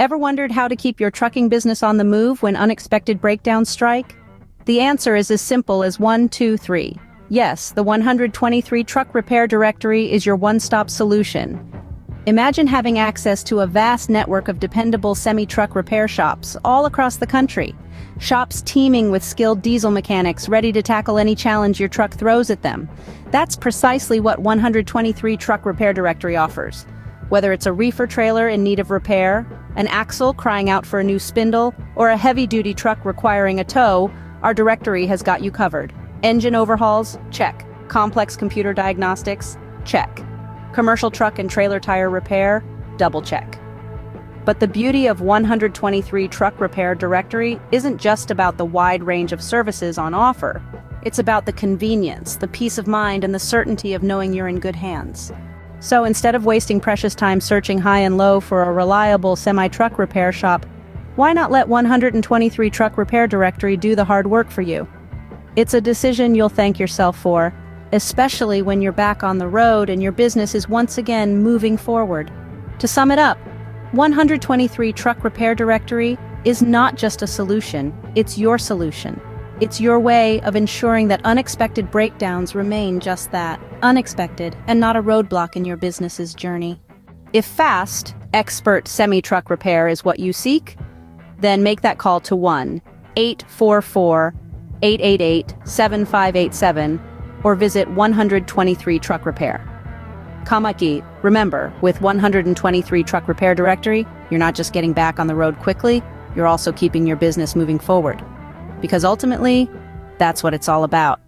Ever wondered how to keep your trucking business on the move when unexpected breakdowns strike? The answer is as simple as 1, 2, 3. Yes, the 123 Truck Repair Directory is your one-stop solution. Imagine having access to a vast network of dependable semi-truck repair shops all across the country. Shops teeming with skilled diesel mechanics ready to tackle any challenge your truck throws at them. That's precisely what 123 Truck Repair Directory offers. Whether it's a reefer trailer in need of repair, an axle crying out for a new spindle, or a heavy-duty truck requiring a tow, our directory has got you covered. Engine overhauls? Check. Complex computer diagnostics? Check. Commercial truck and trailer tire repair? Double check. But the beauty of 123 Truck Repair Directory isn't just about the wide range of services on offer. It's about the convenience, the peace of mind, and the certainty of knowing you're in good hands. So instead of wasting precious time searching high and low for a reliable semi-truck repair shop, why not let 123 Truck Repair Directory do the hard work for you? It's a decision you'll thank yourself for, especially when you're back on the road and your business is once again moving forward. To sum it up, 123 Truck Repair Directory is not just a solution, it's your solution. It's your way of ensuring that unexpected breakdowns remain just that, unexpected, and not a roadblock in your business's journey. If fast, expert semi-truck repair is what you seek, then make that call to 1-844-888-7587 or visit 123 Truck Repair. Kamaki, remember, with 123 Truck Repair Directory, you're not just getting back on the road quickly, you're also keeping your business moving forward. Because ultimately, that's what it's all about.